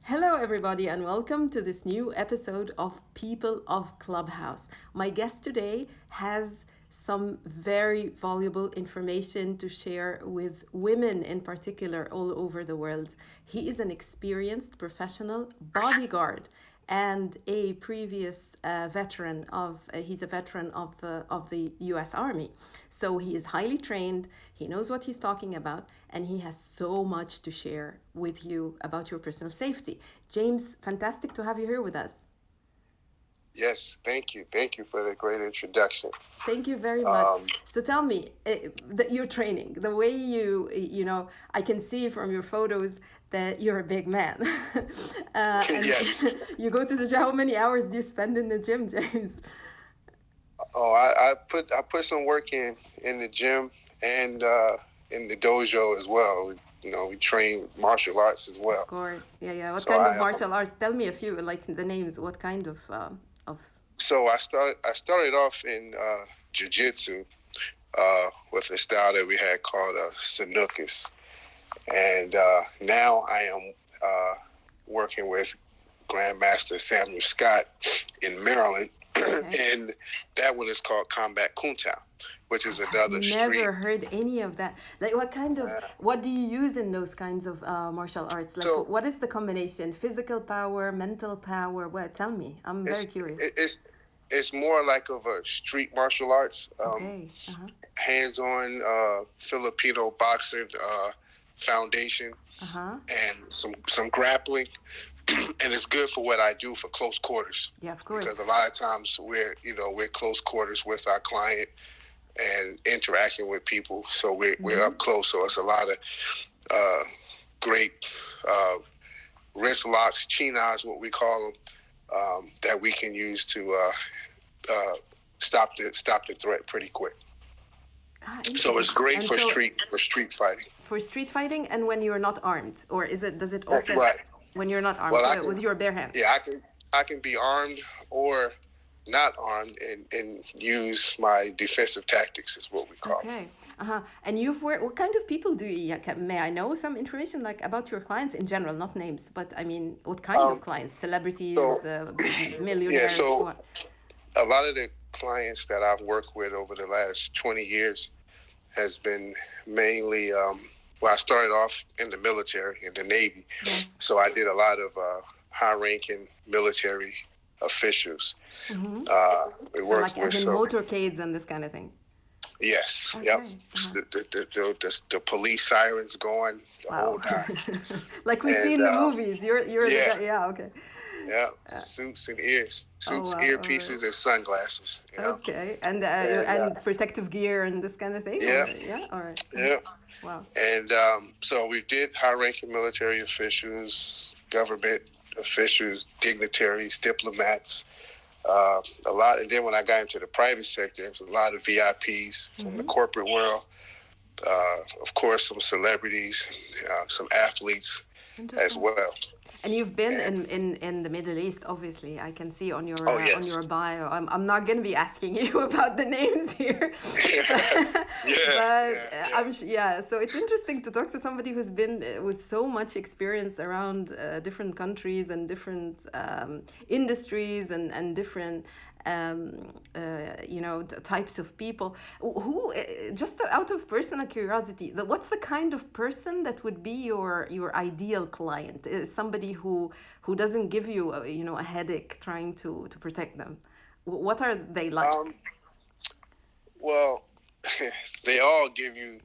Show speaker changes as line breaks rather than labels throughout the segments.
Hello, everybody, and welcome to this new episode of People of Clubhouse. My guest today has some very valuable information to share with women in particular all over the world. He is an experienced professional bodyguard and a previous veteran of he's a veteran of the US Army. So he is highly trained, he knows what he's talking about, and he has so much to share with you about your personal safety. James, fantastic to have you here with us.
Yes, thank you. Thank you for the great introduction.
Thank you very much. So tell me, your training, the way I can see from your photos that you're a big man. And
Yes.
you go to the gym. How many hours do you spend in the gym, James?
Oh, I put some work in the gym and in the dojo as well. We train martial arts as well.
Of course. Yeah, yeah. What
So
kind of
I
martial arts? Tell me a few, like the names. What kind of
so I started off in jiu-jitsu with a style that we had called Sanukis, and now I am working with Grandmaster Samuel Scott in Maryland.
Okay.
And that one is called Combat Kuntao, which is another street.
Never heard any of that. Like, what do you use in those kinds of martial arts? Like,
So
what is the combination? Physical power, mental power? What? Tell me. I'm very
it's
curious.
it, it's it's more like of a street martial arts,
Okay. Uh-huh.
hands-on Filipino boxing foundation,
Uh-huh.
and some grappling. And it's good for what I do for close quarters,
Yeah, of course.
because a lot of times we're close quarters with our client and interacting with people, so we're up close. So it's a lot of uh, great uh, wrist locks, chinas, what we call them, that we can use to stop the threat pretty quick. So
Interesting.
it's great
And
for
so
street fighting.
for street fighting and when you're not armed, or does it also
Right.
when you're not armed,
Well, I
so
can
with your bare hands?
yeah I can be armed or not armed and use my defensive tactics is what we call it.
Okay. Uh-huh. And you've worked, what kind of people do you, yeah, may I know some information like about your clients in general, not names, but I mean, what kind of
Um,
clients? Celebrities,
so yeah,
millionaires,
so
what?
a lot of the clients that I've worked with over the last 20 years has been mainly, well, I started off in the military, in the Navy.
Yes.
So I did a lot of high-ranking military officials. We
So
worked
like
with
as in
some,
motorcades and this kind of thing.
yes, yep.
Okay. Uh-huh.
The police sirens going, the whole
Wow.
nine.
Like we see
And
in the movies. You're the
yeah,
guy. Yeah, okay.
yeah, suits,
Oh wow. All right.
earpieces, and sunglasses.
Okay.
And
And protective gear and this kind of thing,
yeah,
or yeah, all right.
yeah.
Wow.
And so we did high-ranking military officials, government officials, dignitaries, diplomats, a lot. And then when I got into the private sector, it was a lot of VIPs from the corporate world. Of course, some celebrities, some athletes as
Interesting.
well.
And you've been
And
in the Middle East, obviously. I can see
oh
on
yes,
your bio. I'm not going to be asking you about the names here, but,
yeah.
yeah. So it's interesting to talk to somebody who's been with so much experience around different countries and different industries and different types of people who just out of personal curiosity, what's the kind of person that would be your ideal client? Is somebody who doesn't give you a headache trying to protect them? What are they
Um,
like?
well, they all give you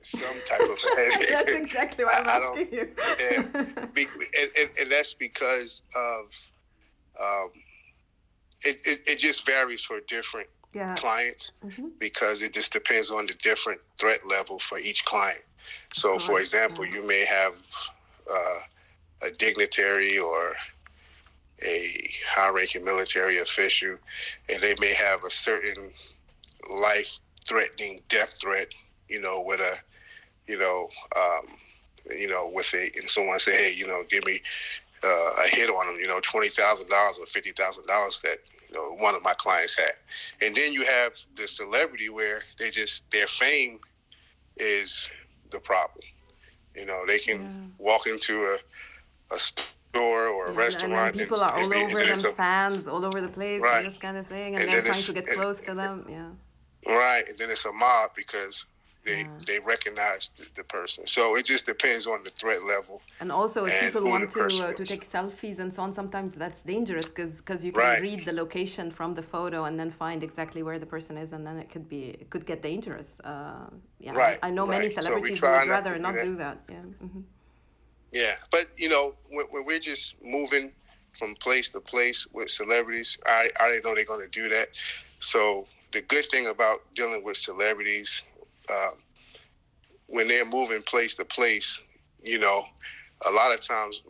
some type of a
That's
headache.
exactly why I'm
I don't,
asking you.
yeah, and that's because of um, it just varies for different
Yeah.
clients, because it just depends on the different threat level for each client.
Of
So, for
course.
example,
Yeah.
you may have a dignitary or a high-ranking military official, and they may have a certain life-threatening death threat, with a, you know, um, with and someone say, hey, give me a hit on them, $20,000 or $50,000 that one of my clients had. And then you have the celebrity where their fame is the problem. They can
Yeah.
walk into a store or a
Yeah, and then
restaurant,
people are all
and
over
then
them,
it's a
fans all over the place, and
right,
this kind of thing, and
and
they're
then
trying
it's
to get close to them. Yeah,
right, and then it's a mob because
yeah.
they recognize the person. So it just depends on the threat level
And also, if
and
people
who the
want
person
to
is.
take selfies and so on, sometimes that's dangerous because you can
Right,
read the location from the photo and then find exactly where the person is, and then it could get dangerous. Yeah,
right,
I know many
right. So we
celebrities who
try
would
not to
rather
do
not
that.
do that. Yeah. Hmm.
Yeah, but when we're just moving from place to place with celebrities, I didn't know they're going to do that. So the good thing about dealing with celebrities, uh, when they're moving place to place, you know, a lot of times,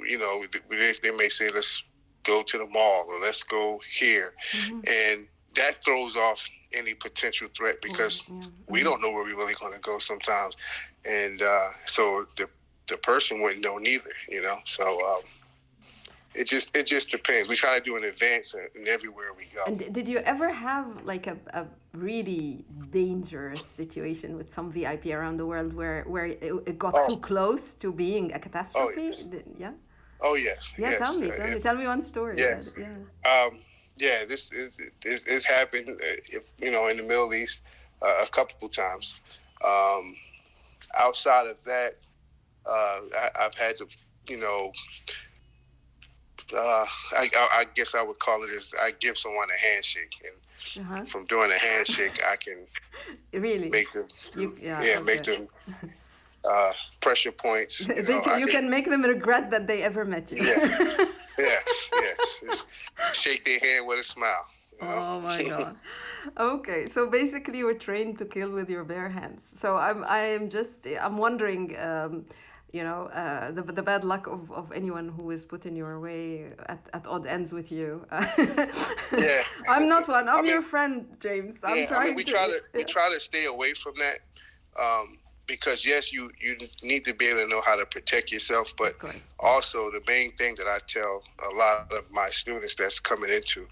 they may say, let's go to the mall or let's go here.
Hmm.
And that throws off any potential threat
Or
because
yeah.
we
Hmm.
don't know where we're really going to go sometimes. And so the person wouldn't know neither, So it just depends. We try to do an advance in everywhere we go.
And did you ever have like a really dangerous situation with some VIP around the world where it got
Oh,
too close to being a
oh
catastrophe?
yes,
Yeah.
oh yes,
Yeah, tell
yes.
me, tell me one story.
Yes.
Yeah.
Yeah, this is happened, in the Middle East a couple times. Um, Outside of that, I've had to, you know, I guess I would call it as I give someone a handshake,
Uh huh.
and from doing a handshake, I can
Really?
make them,
Yeah,
make
okay.
them pressure points. I
You
can,
can make them regret that they ever met you.
yeah, yes. Just shake their hand with a smile.
Oh my God. Okay, so basically you're trained to kill with your bare hands. So I'm wondering, the bad luck of anyone who is put in your way at odd ends with you.
Yeah,
I'm not one.
I
I'm
mean,
your friend, James. I'm
yeah. I mean,
trying
we
to.
try to we
Yeah.
try to stay away from that, because yes, you need to be able to know how to protect yourself, but
Of course. Yeah.
also the main thing that I tell a lot of my students that's coming into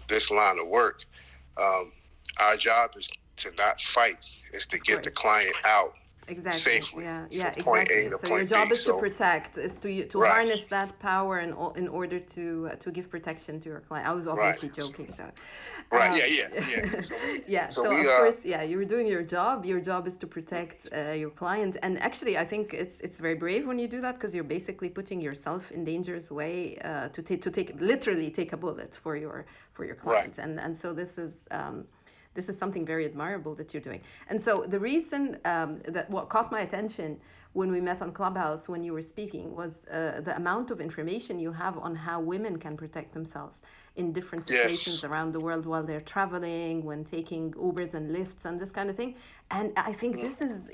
this line of work, um, our job is to not fight; is to
Of
get the
course.
client out
Exactly.
safely
Yeah.
from
Yeah.
point A
Exactly.
to
So your
point B.
job is to
So
protect, is to
right,
harness that power in order to give protection to your client. I was
right,
obviously joking. So,
right.
um,
Yeah. So we
yeah.
so
So
we
of course, yeah, you're doing your job. Your job is to protect your client, and actually, I think it's very brave when you do that because you're basically putting yourself in danger's way to literally take a bullet for your
right.
client, and so this is something very admirable that you're doing. And so the reason that what caught my attention when we met on Clubhouse when you were speaking was the amount of information you have on how women can protect themselves in different situations
Yes.
around the world while they're traveling, when taking Ubers and lifts and this kind of thing. And I think this is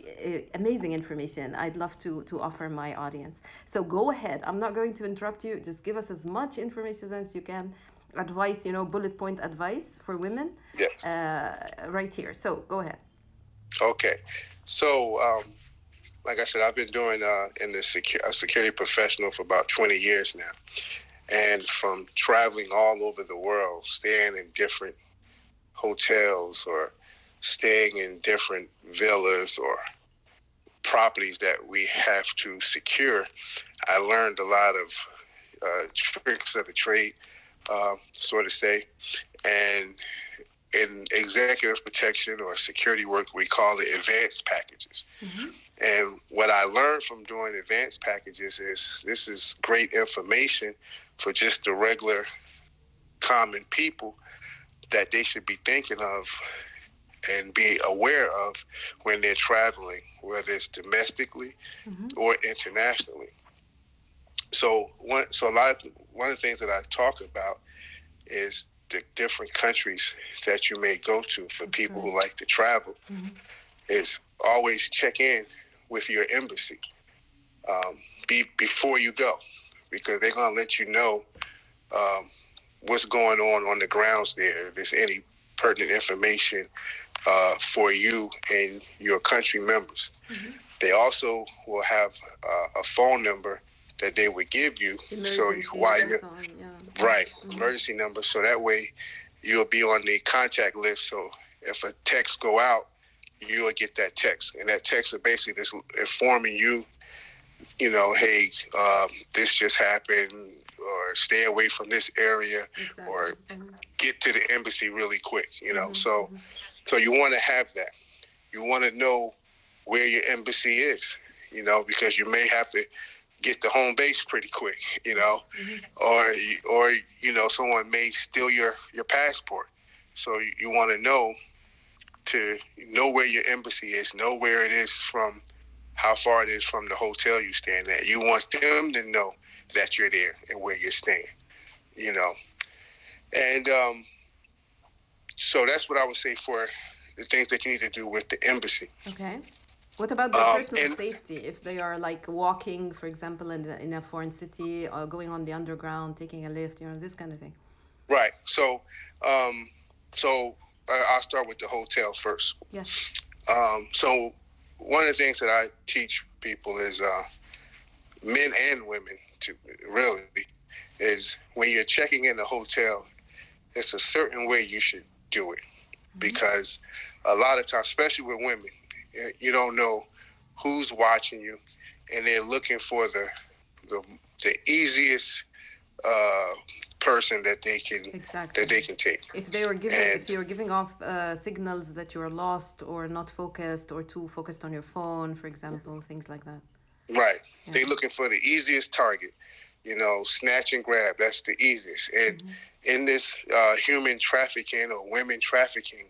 amazing information I'd love to offer my audience. So go ahead. I'm not going to interrupt you. Just give us as much information as you can, advice, bullet point advice for women
Yes.
right here. So go ahead.
Okay. So, like I said, I've been doing in the a security professional for about 20 years now, and from traveling all over the world, staying in different hotels or staying in different villas or properties that we have to secure, I learned a lot of tricks of the trade, so to say, and in executive protection or security work, we call it advanced packages.
Mm-hmm.
And what I learned from doing advanced packages is this is great information for just the regular common people that they should be thinking of and be aware of when they're traveling, whether it's domestically
Mm-hmm.
or internationally. One of the things that I talk about is the different countries that you may go to for
Of
people who
course.
like to travel.
Mm-hmm.
Is always check in with your embassy before you go, because they're going to let you know um, what's going on the grounds there. If there's any pertinent information for you and your country members.
Mm-hmm.
They also will have a phone number that they would give you. So
Emergencies
while
and
you're
so on. Yeah.
right,
Mm-hmm.
emergency number. So that way you'll be on the contact list. So if a text go out, you'll get that text. And that text is basically just informing you hey, this just happened, or stay away from this area,
Exactly.
or get to the embassy really quick.
Mm-hmm.
So you want to have that. You want to know where your embassy is, because you may have to get to home base pretty quick, or someone may steal your passport. So you want to know where your embassy is, know where it is from, how far it is from the hotel you're staying at. You want them to know that you're there and where you're staying, you know. And so that's what I would say for the things that you need to do with the embassy.
Okay. What about their personal
And
safety? If they are like walking, for example, in a foreign city, or going on the underground, taking a lift, this kind of thing.
right. So I'll start with the hotel first.
Yes.
So one of the things that I teach people is men and women to really is when you're checking in a hotel, it's a certain way you should do it, because a lot of times, especially with women, you don't know who's watching you, and they're looking for the easiest person that they can take.
If you're giving off signals that you're lost or not focused or too focused on your phone, for example, things like that.
Right. Yeah. They're looking for the easiest target. Snatch and grab. That's the easiest. And in this human trafficking or women trafficking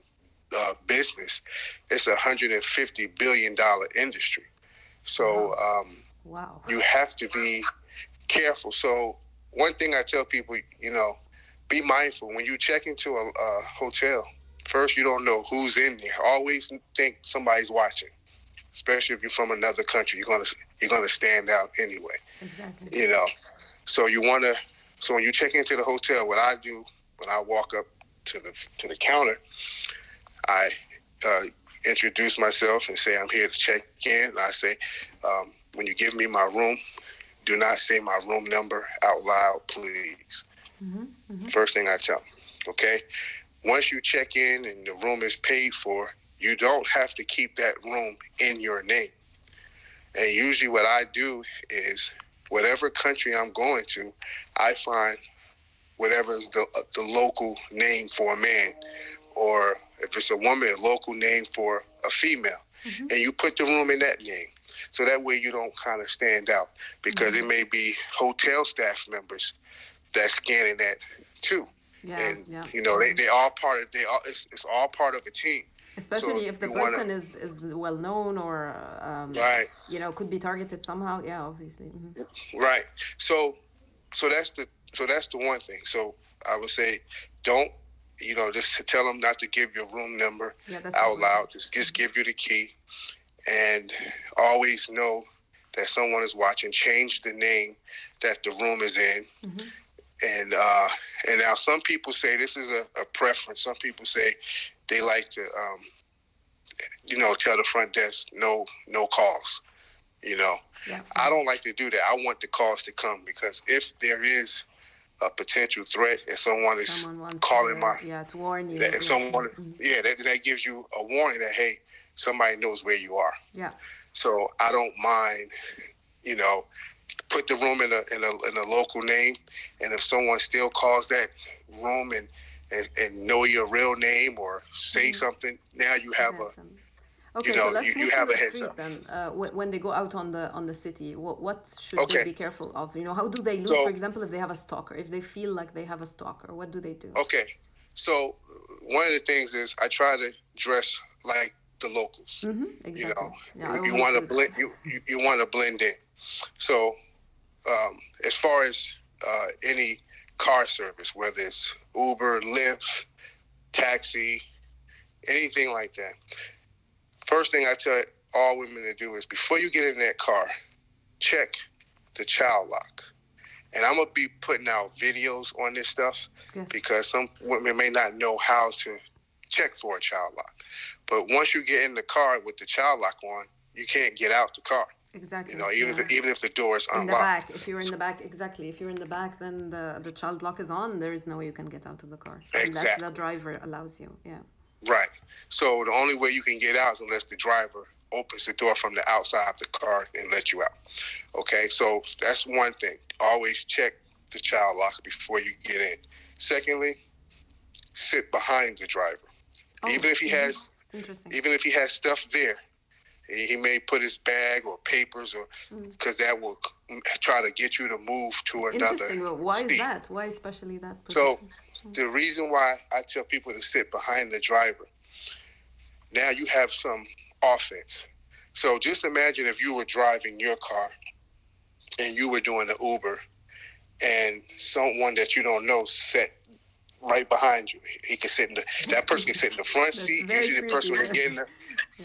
business, it's $150 billion industry. So
wow.
You have to be careful. So one thing I tell people, be mindful. When you check into a hotel, first, you don't know who's in there. Always think somebody's watching. Especially if you're from another country, you're gonna stand out anyway.
Exactly.
So so when you check into the hotel, what I do when I walk up to the counter, I introduce myself and say I'm here to check in. And I say, when you give me my room, do not say my room number out loud, please. First thing I tell them. Okay. Once you check in and the room is paid for, you don't have to keep that room in your name. And usually what I do is whatever country I'm going to, I find whatever is the local name for a man, or if it's a woman, a local name for a female. And you put the room in that name. So that way you don't kind of stand out, because it may be hotel staff members that's scanning that too.
Yeah,
and
yeah.
They all part of it's all part of a team.
Especially if the person is well known or
right,
could be targeted somehow. Yeah, obviously.
Right. So that's the one thing. So I would say, don't just tell them not to give your room number out loud. Just give you the key, and always know that someone is watching. Change the name that the room is in. And now some people say this is a preference. Some people say they like to, tell the front desk no calls. I don't like to do that. I want the calls to come, because if there is a potential threat and someone is calling
to warn you.
That that gives you a warning that, hey, somebody knows where you are.
Yeah.
So I don't mind, put the room in a local name, and if someone still calls that room and know your real name or say something, now you have
Okay, so let's move to the street then. When they go out on the city, what should they be careful of? How do they look, for example, if they have a stalker? If they feel like they have a stalker, what do they do?
Okay, so one of the things is I try to dress like the locals.
Exactly.
You want to blend. You want to blend in. So as far as any car service, whether it's Uber, Lyft, taxi, anything like that, first thing I tell all women to do is, before you get in that car, check the child lock. And I'm going to be putting out videos on this stuff, because some women may not know how to check for a child lock. But once you get in the car with the child lock on, you can't get out the car.
Exactly.
Even if the door is unlocked.
In the back, if you're in the back, exactly. If you're in the back, then the child lock is on. There is no way you can get out of the car.
Exactly.
Unless the driver allows you. Yeah.
Right. So the only way you can get out is unless the driver opens the door from the outside of the car and lets you out. Okay, so that's one thing. Always check the child locker before you get in. Secondly, sit behind the driver.
Oh,
even if he has
interesting.
even if he has stuff there, he may put his bag or papers, or because that will try to get you to move to another
Interesting. Well, why is
seat.
that? Why especially that
So
position?
the reason why I tell people to sit behind the driver, now you have some offense. So just imagine if you were driving your car and you were doing the Uber, and someone that you don't know sat right behind you. He could sit in that person can sit in the front seat. Usually the person that get in the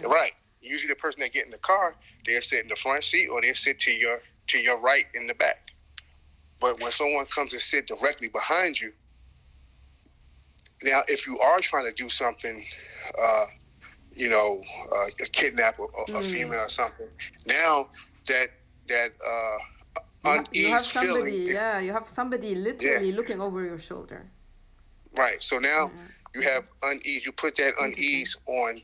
right. Usually the person that get in the car, they'll sit in the front seat or they'll sit to your right in the back. But when someone comes and sit directly behind you, now if you are trying to do something, a kidnap a female or something, now that
You have
unease feeling
somebody,
is
you have somebody literally looking over your shoulder.
right. So now you have unease. You put that unease on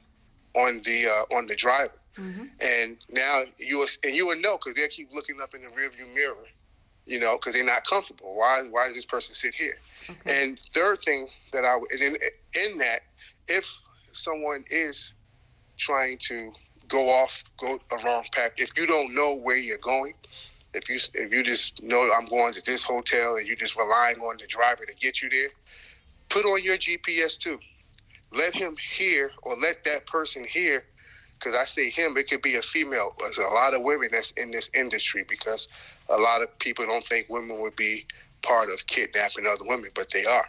the driver, and now you will know because they'll keep looking up in the rearview mirror, because they're not comfortable. Why does this person sit here?
Okay.
And third thing that in that, if someone is trying to go a wrong path, if you don't know where you're going, if you just know I'm going to this hotel and you're just relying on the driver to get you there, put on your GPS too. Let him hear, or let that person hear, because I say him, it could be a female. There's a lot of women that's in this industry because a lot of people don't think women would be part of kidnapping other women, but they are.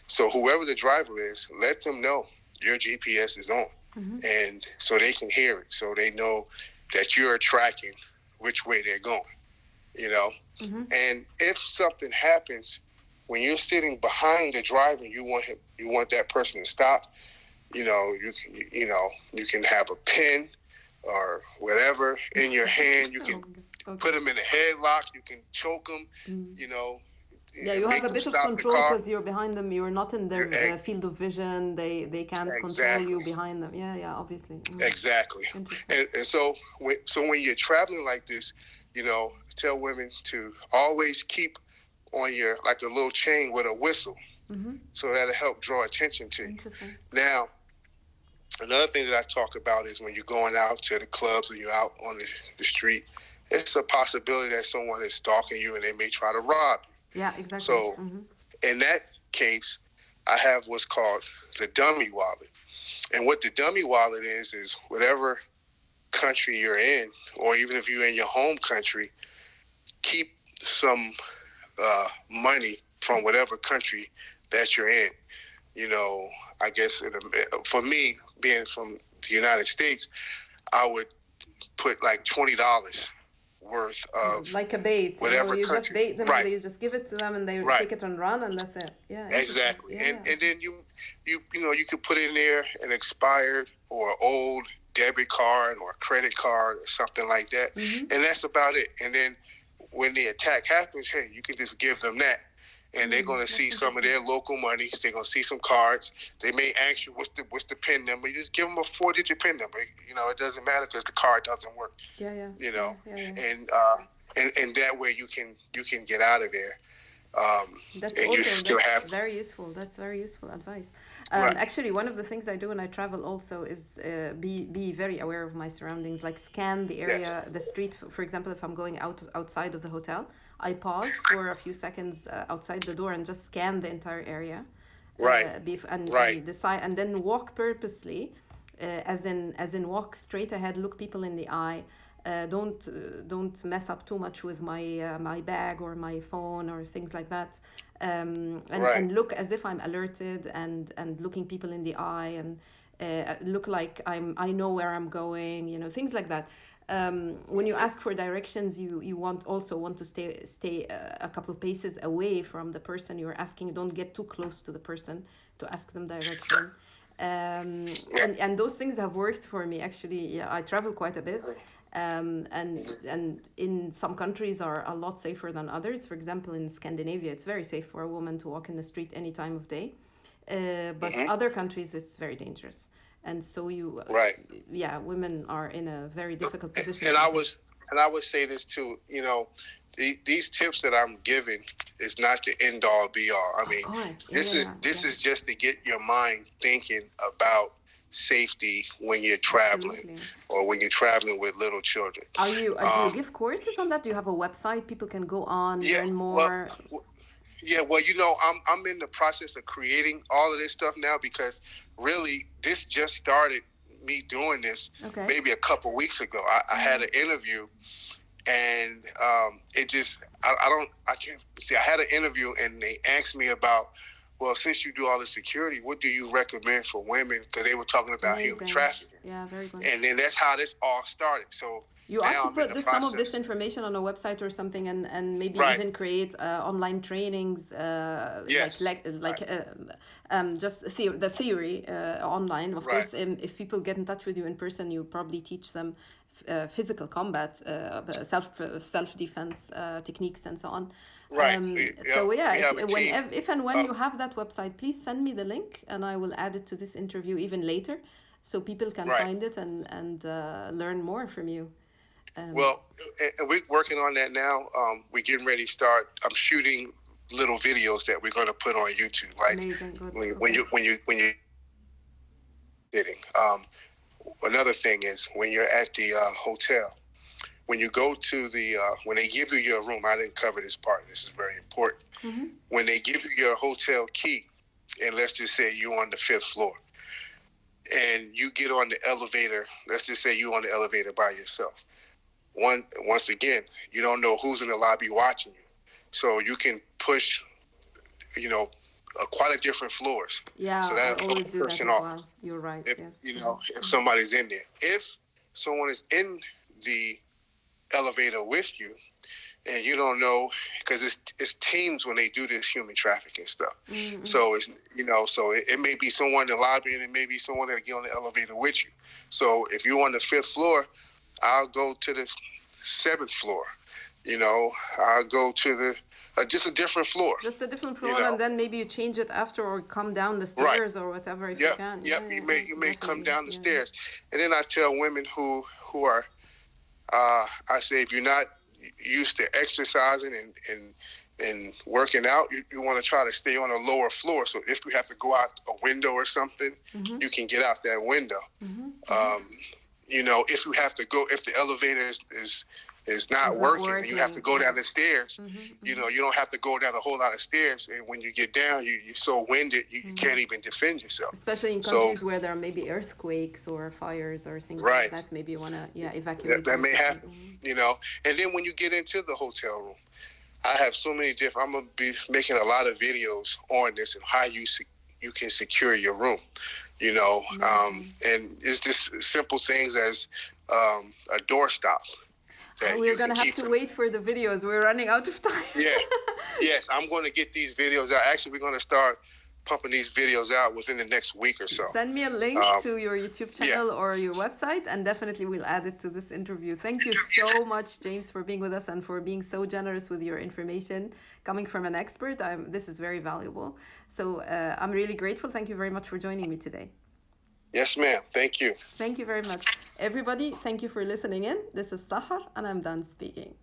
So whoever the driver is, let them know your GPS is on, and so they can hear it, so they know that you're tracking which way they're going. And if something happens when you're sitting behind the driver, you want that person to stop. You can have a pen or whatever in your hand. You can put them in a headlock. You can choke them.
Yeah, you have a bit of control because you're behind them. You're not in their field of vision. They can't control you behind them. Yeah, obviously.
Exactly. And so when you're traveling like this, tell women to always keep on your, like a little chain with a whistle. So that'll help draw attention to you. Now, another thing that I talk about is when you're going out to the clubs and you're out on the street, it's a possibility that someone is stalking you and they may try to rob you.
Yeah, exactly.
So in that case, I have what's called the dummy wallet. And what the dummy wallet is whatever country you're in, or even if you're in your home country, keep some money from whatever country that you're in. I guess for me, being from the United States, I would put like $20 worth of
like a bait.
whatever
You
country.
just bait them,
right.
And you just give it to them, and they take it and run, and that's it. Yeah,
exactly. And then you could put in there an expired or old debit card or a credit card or something like that, and that's about it. And then when the attack happens, hey, you can just give them that. And they're going to see some of their local money. They're going to see some cards. They may ask you, what's the PIN number? You just give them a 4-digit PIN number. It doesn't matter because the card doesn't work.
Yeah.
And that way you can get out of there.
That's very useful. That's very useful advice.
Right.
Actually, one of the things I do when I travel also is be very aware of my surroundings. Like scan the area, the street. For example, if I'm going outside of the hotel, I pause for a few seconds outside the door and just scan the entire area.
Right.
And decide, and then walk purposely, as in walk straight ahead, look people in the eye. Don't mess up too much with my bag or my phone or things like that, and look as if I'm alerted and looking people in the eye, and look like I know where I'm going, things like that. When you ask for directions, you want to stay a couple of paces away from the person you're asking. Don't get too close to the person to ask them direction. And those things have worked for me actually. I travel quite a bit. And in some countries are a lot safer than others. For example, in Scandinavia, it's very safe for a woman to walk in the street any time of day. But other countries, it's very dangerous. and so you,
Right.
yeah, women are in a very difficult position
And I
sometimes.
was, and I would say this too. These tips that I'm giving is not the end all be all. I
Of
mean,
course, yeah,
this
yeah,
is
yeah,
this
yeah.
is just to get your mind thinking about safety when you're traveling
Absolutely.
or when you're traveling with little children.
Do you
Um,
give courses on that? Do you have a website people can go on,
yeah,
learn
well,
more?
yeah, well, I'm in the process of creating all of this stuff now because really this just started me doing this
Okay.
maybe a couple weeks ago. I had an interview and it just I can't see. I had an interview and they asked me about, well, since you do all the security, what do you recommend for women? Because they were talking about human
Amazing.
trafficking,
Yeah, very good.
and then that's how this all started. So
You ought
now
to
I'm in
put
the
some of this
process.
information on a website or something, and maybe
Right.
even create online trainings,
Yes.
like just the theory online. Of
Right.
course, if people get in touch with you in person, you probably teach them physical combat, self defense techniques, and so on.
Right.
So yeah,
We have a team
if and when
of
you have that website, please send me the link, and I will add it to this interview even later, so people can
right.
find it and learn more from you.
Well, and we're working on that now. We're getting ready to start. I'm shooting little videos that we're going to put on YouTube. Like
Amazing, good.
when
Okay.
you sitting. Another thing is when you're at the hotel, when you go to the when they give you your room. I didn't cover this part. This is very important.
Mm-hmm.
When they give you your hotel key, and let's just say you're on the 5th floor, and you get on the elevator. Let's just say you're on the elevator by yourself. Once again, you don't know who's in the lobby watching you, so you can push, quite a different floors.
Yeah,
So
I
that'll throw
always
the
do that
person
as
off.
well. You're right.
If
Yes.
if somebody's in there, if someone is in the elevator with you, and you don't know, because it's teams when they do this human trafficking stuff.
Mm-hmm.
So it may be someone in the lobby, and it may be someone that get on the elevator with you. So if you're on the 5th floor, I'll go to the 7th floor. I'll go to the just a different floor.
Just a different
You
floor,
know,
and then maybe you change it after, or come down the
right?
stairs, or whatever, if you
Yep,
can.
yep.
Yeah,
You
yeah,
may
yeah,
you may come
definitely.
down the
Yeah,
stairs, and then I tell women who are, I say, if you're not used to exercising and working out, you want to try to stay on a lower floor. So if you have to go out a window or something, you can get out that window. If you have to go, if the elevator is not
It's not
working and you have to
working.
go
Yeah.
down the stairs, you don't have to go down a whole lot of stairs. And when you get down, you're so winded, you can't even defend yourself.
Especially in
So
countries where there are maybe earthquakes or fires or things
Right.
like that, maybe you want to evacuate.
that may
very
happen,
quickly.
And then when you get into the hotel room, I have so many different. I'm gonna be making a lot of videos on this and how you can secure your room. And it's just simple things as a doorstop that
We're
you can
gonna have
keep.
to wait for the videos. We're running out of time.
Yeah, yes, I'm going to get these videos out. Actually, we're going to start pumping these videos out within the next week or so.
Send me a link to your YouTube channel
yeah.
or your website, and definitely we'll add it to this interview. Thank you so much, James, for being with us and for being so generous with your information. Coming from an expert, this is very valuable. So I'm really grateful. Thank you very much for joining me today.
Yes, ma'am. Thank you.
Thank you very much. Everybody, thank you for listening in. This is Sahar, and I'm done speaking.